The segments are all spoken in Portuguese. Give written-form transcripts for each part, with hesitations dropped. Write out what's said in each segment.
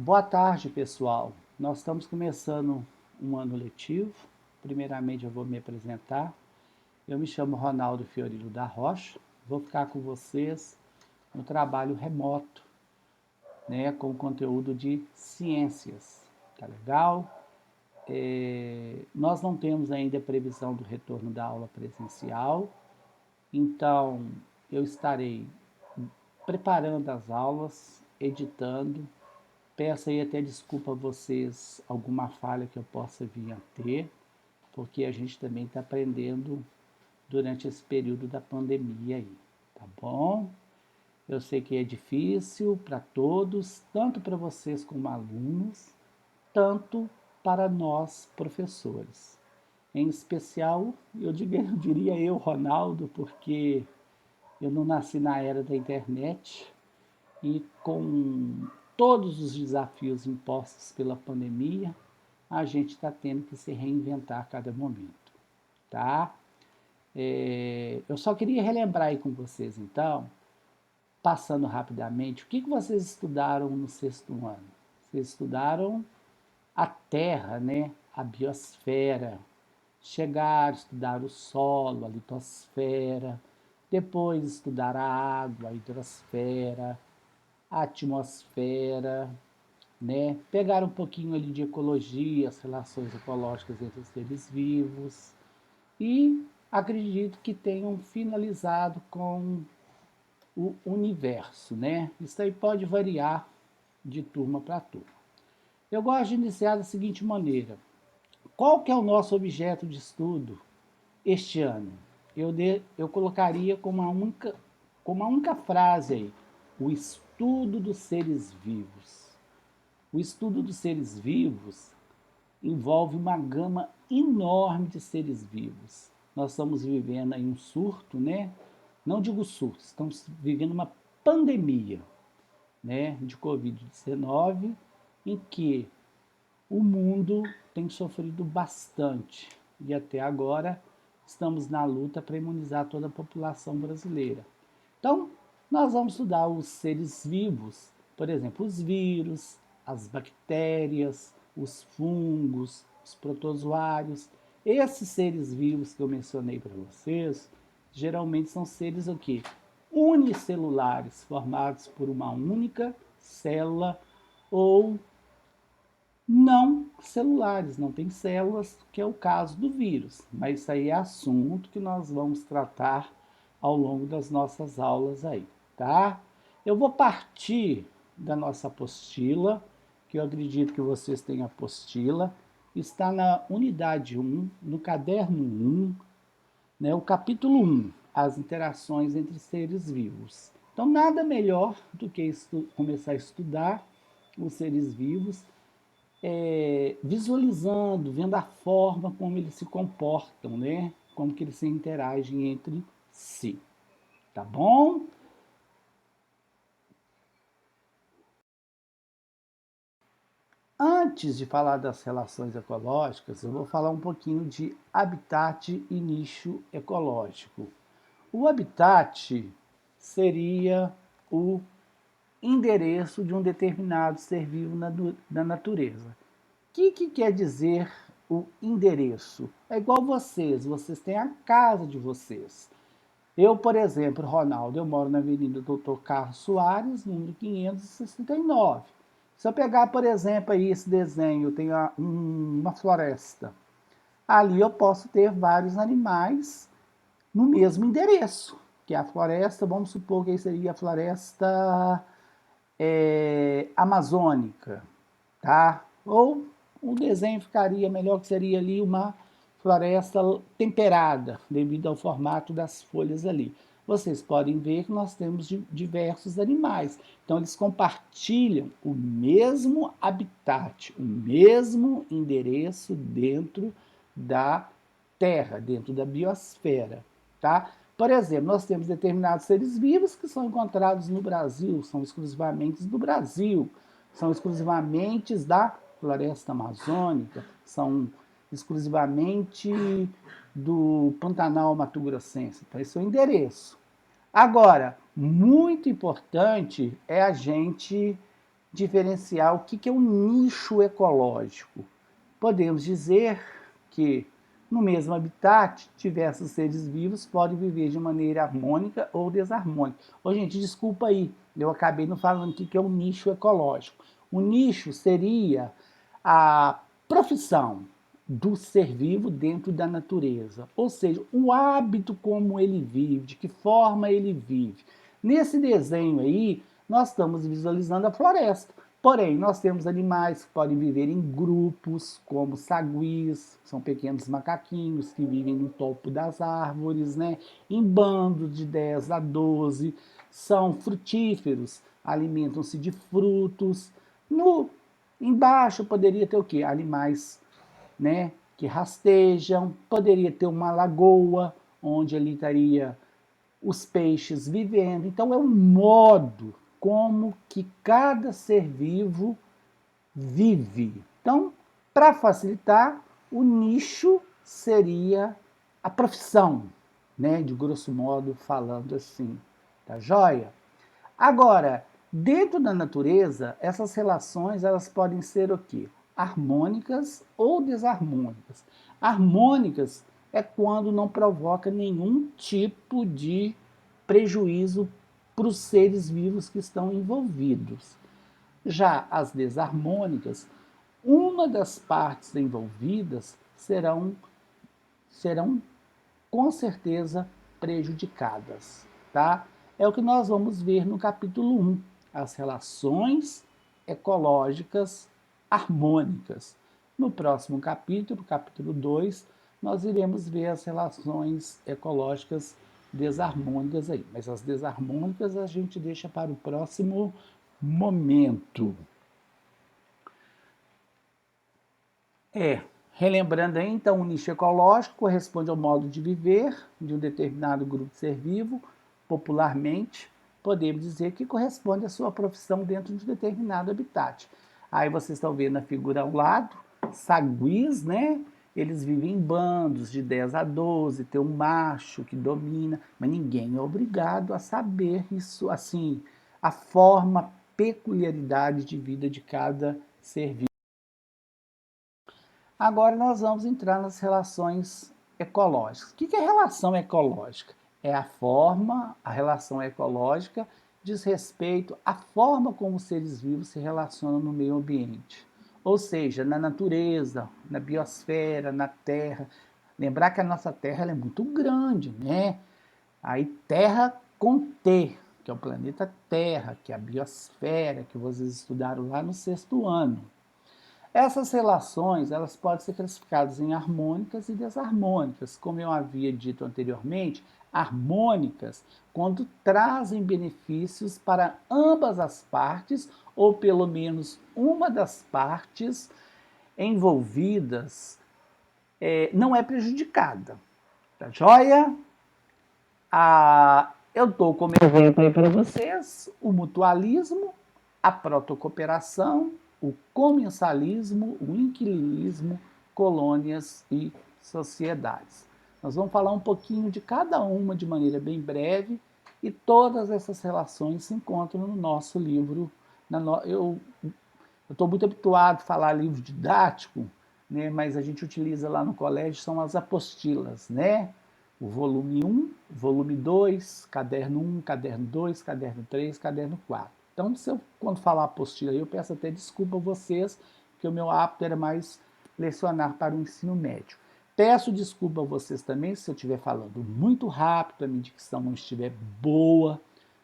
Boa tarde, pessoal. Nós estamos começando um ano letivo. Primeiramente, eu vou me apresentar. Eu me chamo Ronaldo Fiorilo da Rocha. Vou ficar com vocês no trabalho remoto, né, com conteúdo de ciências. Tá legal? Nós não temos ainda a previsão do retorno da aula presencial, então eu estarei preparando as aulas, editando. Peço aí até desculpa a vocês alguma falha que eu possa vir a ter, porque a gente também está aprendendo durante esse período da pandemia aí, tá bom? Eu sei que é difícil para todos, tanto para vocês como alunos, tanto para nós professores. Em especial, eu diria eu, Ronaldo, porque eu não nasci na era da internet, e com todos os desafios impostos pela pandemia, a gente está tendo que se reinventar a cada momento, tá? Eu só queria relembrar aí com vocês, então, passando rapidamente, o que vocês estudaram no sexto ano? Vocês estudaram a Terra, né? A biosfera, chegaram a estudar o solo, a litosfera, depois estudar a água, a hidrosfera, a atmosfera, né? Pegar um pouquinho ali de ecologia, as relações ecológicas entre os seres vivos e acredito que tenham finalizado com o universo, né? Isso aí pode variar de turma para turma. Eu gosto de iniciar da seguinte maneira: qual que é o nosso objeto de estudo este ano? Eu colocaria como uma única frase aí: o estudo dos seres vivos. O estudo dos seres vivos envolve uma gama enorme de seres vivos. Nós estamos vivendo aí um surto, né? Não digo surto, estamos vivendo uma pandemia, né, de Covid-19, em que o mundo tem sofrido bastante e até agora estamos na luta para imunizar toda a população brasileira. Então, nós vamos estudar os seres vivos, por exemplo, os vírus, as bactérias, os fungos, os protozoários. Esses seres vivos que eu mencionei para vocês, geralmente são seres o quê? Unicelulares, formados por uma única célula ou não celulares, não tem células, que é o caso do vírus. Mas isso aí é assunto que nós vamos tratar ao longo das nossas aulas aí, tá? Eu vou partir da nossa apostila, que eu acredito que vocês têm a apostila, está na unidade 1, no caderno 1, né, o capítulo 1, as interações entre seres vivos. Então, nada melhor do que começar a estudar os seres vivos, visualizando, vendo a forma como eles se comportam, né? Como que eles se interagem entre si, tá bom? Antes de falar das relações ecológicas, eu vou falar um pouquinho de habitat e nicho ecológico. O habitat seria o endereço de um determinado ser vivo na natureza. O que quer dizer o endereço? É igual vocês têm a casa de vocês. Eu, por exemplo, Ronaldo, eu moro na Avenida Doutor Carlos Soares, número 569. Se eu pegar, por exemplo, aí esse desenho, tem uma floresta. Ali eu posso ter vários animais no mesmo endereço, que é a floresta, vamos supor que aí seria a floresta amazônica, tá? Ou o desenho ficaria melhor, que seria ali uma floresta temperada, devido ao formato das folhas ali. Vocês podem ver que nós temos diversos animais. Então, eles compartilham o mesmo habitat, o mesmo endereço dentro da Terra, dentro da biosfera, tá? Por exemplo, nós temos determinados seres vivos que são encontrados no Brasil, são exclusivamente do Brasil, são exclusivamente da floresta amazônica, são exclusivamente do Pantanal Mato Grossense. Então, esse é o endereço. Agora, muito importante é a gente diferenciar o que é um nicho ecológico. Podemos dizer que no mesmo habitat, diversos seres vivos podem viver de maneira harmônica ou desarmônica. Ô, gente, desculpa aí, eu acabei não falando o que é um nicho ecológico. O nicho seria a profissão do ser vivo dentro da natureza, ou seja, o hábito como ele vive, de que forma ele vive. Nesse desenho aí, nós estamos visualizando a floresta. Porém, nós temos animais que podem viver em grupos, como saguis, são pequenos macaquinhos que vivem no topo das árvores, né? Em bandos de 10 a 12, são frutíferos, alimentam-se de frutos. No Embaixo poderia ter o quê? Animais, né, que rastejam, poderia ter uma lagoa, onde ali estaria os peixes vivendo. Então é um modo como que cada ser vivo vive. Então, para facilitar, o nicho seria a profissão, né, de grosso modo falando assim, tá joia? Agora, dentro da natureza, essas relações elas podem ser o quê? Harmônicas ou desarmônicas. Harmônicas é quando não provoca nenhum tipo de prejuízo para os seres vivos que estão envolvidos. Já as desarmônicas, uma das partes envolvidas serão com certeza prejudicadas, tá? É o que nós vamos ver no capítulo 1, as relações ecológicas harmônicas. No próximo capítulo, capítulo 2, nós iremos ver as relações ecológicas desarmônicas aí, mas as desarmônicas a gente deixa para o próximo momento. Relembrando aí, então, o nicho ecológico corresponde ao modo de viver de um determinado grupo de ser vivo, popularmente, podemos dizer que corresponde à sua profissão dentro de um determinado habitat. Aí vocês estão vendo a figura ao lado, saguis, né? Eles vivem em bandos de 10 a 12, tem um macho que domina, mas ninguém é obrigado a saber isso, assim, a forma, peculiaridade de vida de cada ser vivo. Agora nós vamos entrar nas relações ecológicas. O que é relação ecológica? É a relação ecológica diz respeito à forma como os seres vivos se relacionam no meio ambiente. Ou seja, na natureza, na biosfera, na Terra. Lembrar que a nossa Terra é muito grande, né? Aí Terra com T, que é o planeta Terra, que é a biosfera, que vocês estudaram lá no 6º ano. Essas relações elas podem ser classificadas em harmônicas e desarmônicas. Como eu havia dito anteriormente, harmônicas quando trazem benefícios para ambas as partes, ou pelo menos uma das partes envolvidas não é prejudicada. Tá joia? Eu estou como exemplo aí para vocês o mutualismo, a protocooperação, o comensalismo, o inquilinismo, colônias e sociedades. Nós vamos falar um pouquinho de cada uma de maneira bem breve e todas essas relações se encontram no nosso livro. Eu estou muito habituado a falar livro didático, né, mas a gente utiliza lá no colégio, são as apostilas, né? O volume 1, volume 2, caderno 1, caderno 2, caderno 3, caderno 4. Então, se eu, quando falar apostila, eu peço até desculpa a vocês, que o meu hábito era mais lecionar para o ensino médio. Peço desculpa a vocês também se eu estiver falando muito rápido, a minha dicção não estiver boa.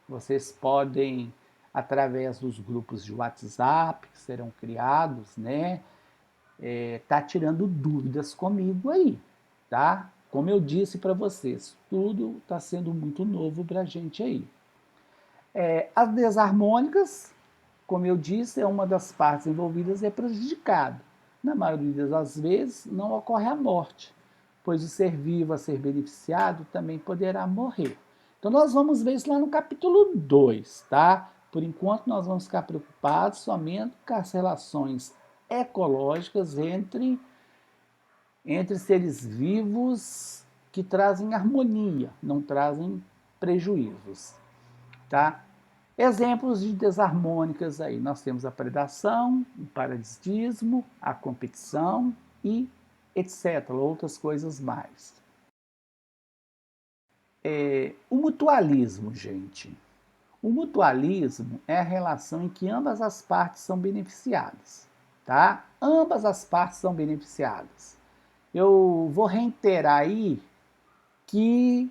Vocês podem, através dos grupos de WhatsApp que serão criados, né, tá tirando dúvidas comigo aí, tá? Como eu disse para vocês, tudo está sendo muito novo para a gente aí. As desarmônicas, como eu disse, é uma das partes envolvidas é prejudicada. Na maioria das vezes, não ocorre a morte, pois o ser vivo a ser beneficiado também poderá morrer. Então, nós vamos ver isso lá no capítulo 2, tá? Por enquanto, nós vamos ficar preocupados somente com as relações ecológicas entre seres vivos que trazem harmonia, não trazem prejuízos, tá? Exemplos de desarmônicas aí, nós temos a predação, o parasitismo, a competição e etc., outras coisas mais. O mutualismo, gente. O mutualismo é a relação em que ambas as partes são beneficiadas, tá? Ambas as partes são beneficiadas. Eu vou reiterar aí que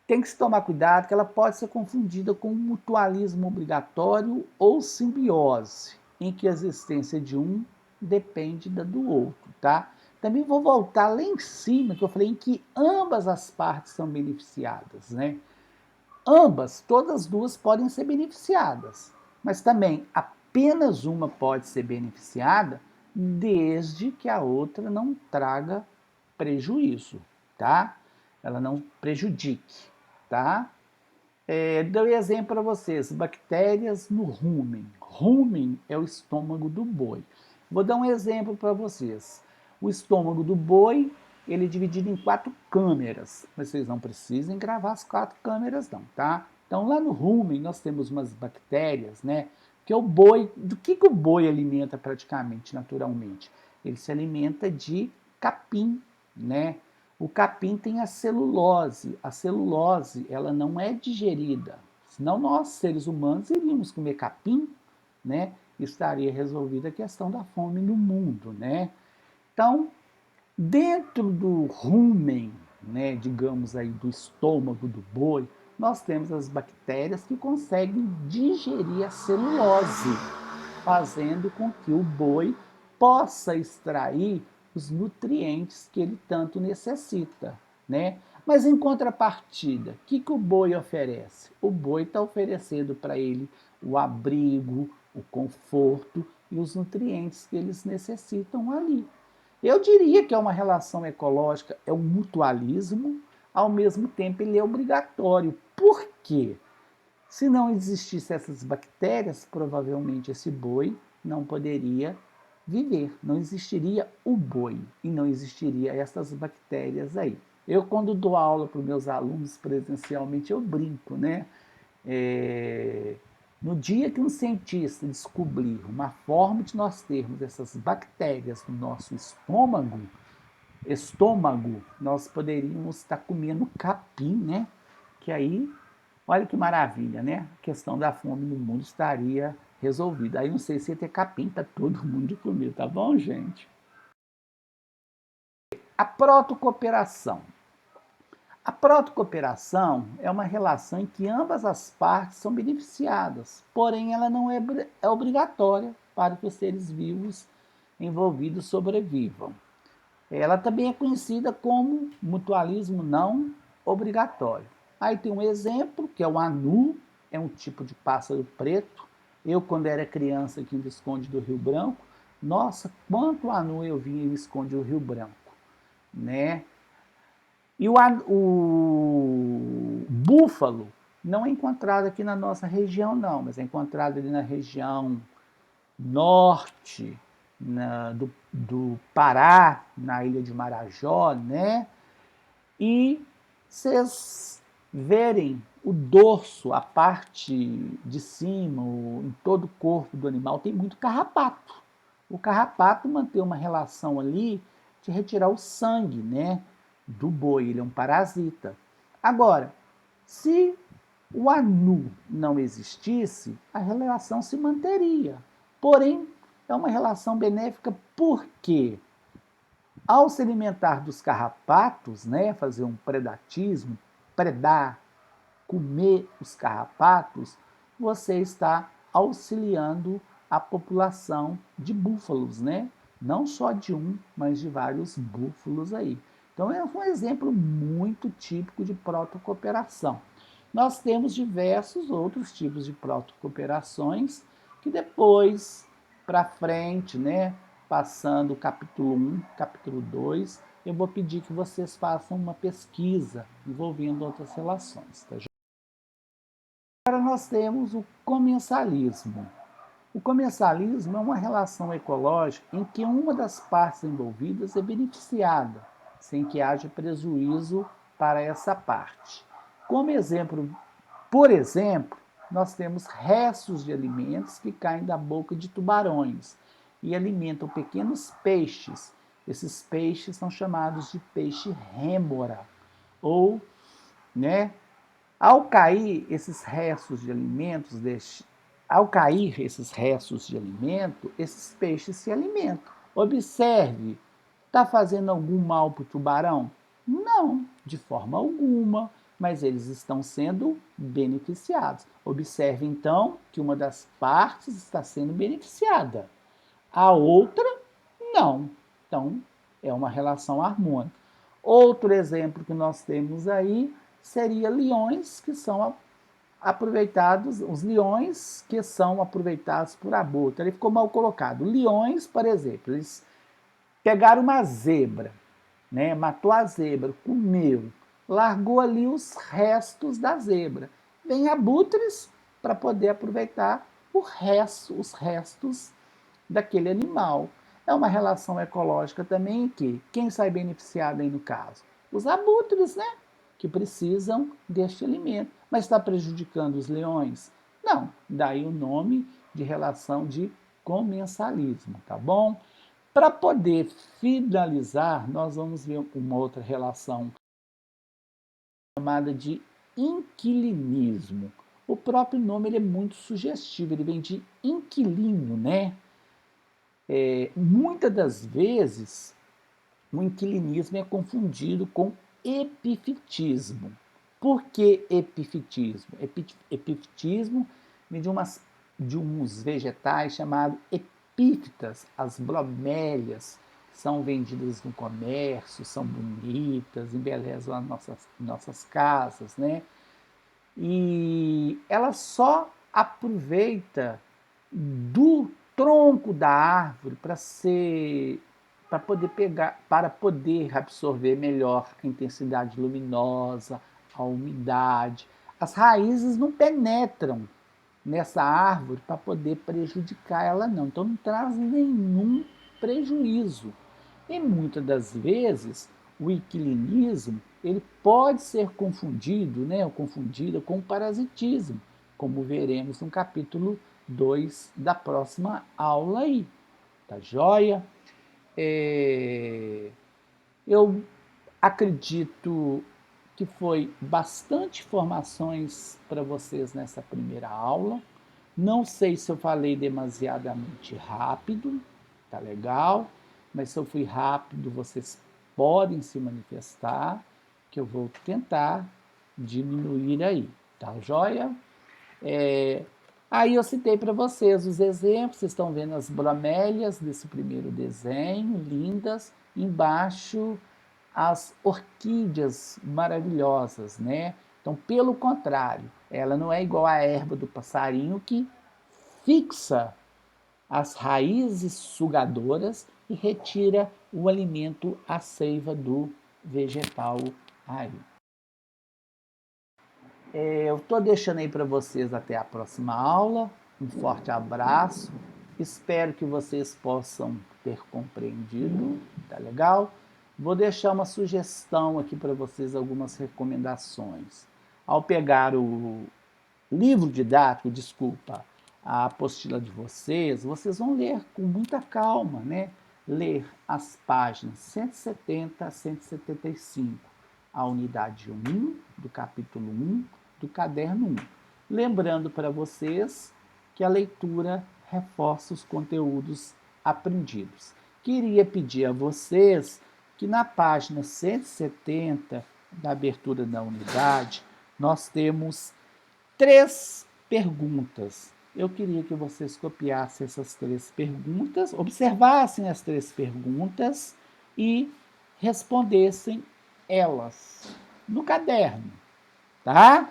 tem que se tomar cuidado que ela pode ser confundida com mutualismo obrigatório ou simbiose, em que a existência de um depende da do outro, tá? Também vou voltar lá em cima, que eu falei em que ambas as partes são beneficiadas, né? Ambas, todas as duas podem ser beneficiadas, mas também apenas uma pode ser beneficiada desde que a outra não traga prejuízo, tá? Ela não prejudique, tá? Dou exemplo para vocês, bactérias no rumen. Rumen é o estômago do boi. Vou dar um exemplo para vocês. O estômago do boi, ele é dividido em 4 câmeras, mas vocês não precisam gravar as 4 câmeras não, tá? Então lá no rumen nós temos umas bactérias, né? Que é o boi, do que o boi alimenta praticamente, naturalmente? Ele se alimenta de capim, né? O capim tem a celulose. A celulose, ela não é digerida. Senão nós, seres humanos, iríamos comer capim, né? Estaria resolvida a questão da fome no mundo, né? Então, dentro do rumen, né, digamos aí, do estômago do boi, nós temos as bactérias que conseguem digerir a celulose, fazendo com que o boi possa extrair os nutrientes que ele tanto necessita, né? Mas em contrapartida, o que o boi oferece? O boi está oferecendo para ele o abrigo, o conforto e os nutrientes que eles necessitam ali. Eu diria que é uma relação ecológica, é um mutualismo, ao mesmo tempo ele é obrigatório. Por quê? Se não existissem essas bactérias, provavelmente esse boi não poderia viver, não existiria o boi e não existiria essas bactérias aí. Eu, quando dou aula para os meus alunos presencialmente, eu brinco, né? No dia que um cientista descobrir uma forma de nós termos essas bactérias no nosso estômago, nós poderíamos estar comendo capim, né? Que aí, olha que maravilha, né? A questão da fome no mundo estaria resolvida. Aí não sei se ia ter capim para todo mundo comer, tá bom, gente? A protocooperação. A protocooperação é uma relação em que ambas as partes são beneficiadas, porém ela não é obrigatória para que os seres vivos envolvidos sobrevivam. Ela também é conhecida como mutualismo não obrigatório. Aí tem um exemplo, que é o anu, é um tipo de pássaro preto. Eu, quando era criança aqui em Visconde do Rio Branco, nossa, quanto anu eu vi em Visconde do Rio Branco, né? E o búfalo não é encontrado aqui na nossa região, não, mas é encontrado ali na região norte do Pará, na ilha de Marajó, né? E vocês verem o dorso, a parte de cima, em todo o corpo do animal, tem muito carrapato. O carrapato mantém uma relação ali de retirar o sangue, né? Do boi, ele é um parasita. Agora, se o anu não existisse, a relação se manteria. Porém, é uma relação benéfica porque, ao se alimentar dos carrapatos, né, fazer um predatismo, predar, comer os carrapatos, você está auxiliando a população de búfalos, né? Não só de um, mas de vários búfalos aí. Então é um exemplo muito típico de protocooperação. Nós temos diversos outros tipos de protocooperações que depois, para frente, né, passando o capítulo 1, capítulo 2, eu vou pedir que vocês façam uma pesquisa envolvendo outras relações. Tá? Agora nós temos o comensalismo. O comensalismo é uma relação ecológica em que uma das partes envolvidas é beneficiada, sem que haja prejuízo para essa parte. Como exemplo, por exemplo, nós temos restos de alimentos que caem da boca de tubarões e alimentam pequenos peixes. Esses peixes são chamados de peixe rêmora. Ou, né, ao cair esses restos de alimentos, ao cair esses restos de alimento, esses peixes se alimentam. Observe, está fazendo algum mal para o tubarão? Não, de forma alguma, mas eles estão sendo beneficiados. Observe então que uma das partes está sendo beneficiada, a outra não. Então, é uma relação harmônica. Outro exemplo que nós temos aí seria leões que são aproveitados, os leões que são aproveitados por aborto. Ele ficou mal colocado. Leões, por exemplo, eles pegaram uma zebra, né? Matou a zebra, comeu, largou ali os restos da zebra. Vem abutres para poder aproveitar os restos daquele animal. É uma relação ecológica também em que quem sai beneficiado aí no caso? Os abutres, né? Que precisam deste alimento. Mas está prejudicando os leões? Não. Daí o nome de relação de comensalismo, tá bom? Para poder finalizar, nós vamos ver uma outra relação chamada de inquilinismo. O próprio nome ele é muito sugestivo, ele vem de inquilino, né? Muitas das vezes, o inquilinismo é confundido com epifitismo. Por que epifitismo? Epifitismo vem de uns vegetais chamados epífitas, as bromélias, que são vendidas no comércio, são bonitas, embelezam as nossas casas, né? E ela só aproveita do tronco da árvore para poder pegar, para poder absorver melhor a intensidade luminosa, a umidade. As raízes não penetram nessa árvore para poder prejudicar ela não. Então não traz nenhum prejuízo. E muitas das vezes o inquilinismo ele pode ser confundido, né, ou confundida com parasitismo, como veremos no capítulo 2 da próxima aula aí. Tá joia? Eu acredito que foi bastante informações para vocês nessa primeira aula. Não sei se eu falei demasiadamente rápido, tá legal? Mas se eu fui rápido, vocês podem se manifestar, que eu vou tentar diminuir aí, tá joia? Aí eu citei para vocês os exemplos, vocês estão vendo as bromélias desse primeiro desenho, lindas, embaixo as orquídeas maravilhosas, né? Então, pelo contrário, ela não é igual à erva do passarinho que fixa as raízes sugadoras e retira o alimento, a seiva do vegetal aí. Eu estou deixando aí para vocês até a próxima aula. Um forte abraço. Espero que vocês possam ter compreendido. Tá legal? Vou deixar uma sugestão aqui para vocês, algumas recomendações. Ao pegar o livro didático, desculpa, a apostila de vocês, vocês vão ler com muita calma, né? Ler as páginas 170 a 175, a unidade 1 do capítulo 1 do caderno 1. Lembrando para vocês que a leitura reforça os conteúdos aprendidos. Queria pedir a vocês que na página 170 da abertura da unidade, nós temos 3 perguntas. Eu queria que vocês copiassem essas 3 perguntas, observassem as 3 perguntas e respondessem elas no caderno, tá?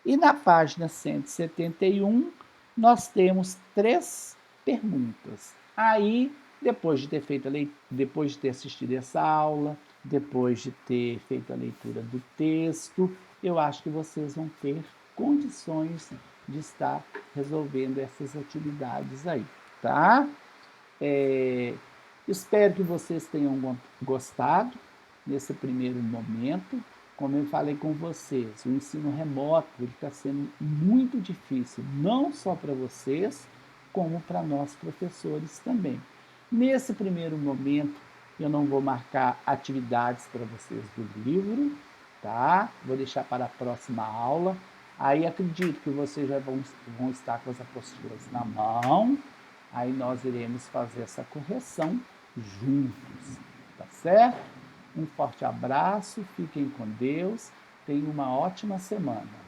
E na página 171, nós temos 3 perguntas. Aí, depois de ter feito depois de ter assistido essa aula, depois de ter feito a leitura do texto, eu acho que vocês vão ter condições de estar resolvendo essas atividades aí, tá? Espero que vocês tenham gostado nesse primeiro momento. como eu falei com vocês, o ensino remoto está sendo muito difícil, não só para vocês, como para nós professores também. Nesse primeiro momento, eu não vou marcar atividades para vocês do livro, tá? Vou deixar para a próxima aula. Aí acredito que vocês já vão estar com as apostilas na mão. Aí nós iremos fazer essa correção juntos, tá certo? Um forte abraço, fiquem com Deus, tenham uma ótima semana.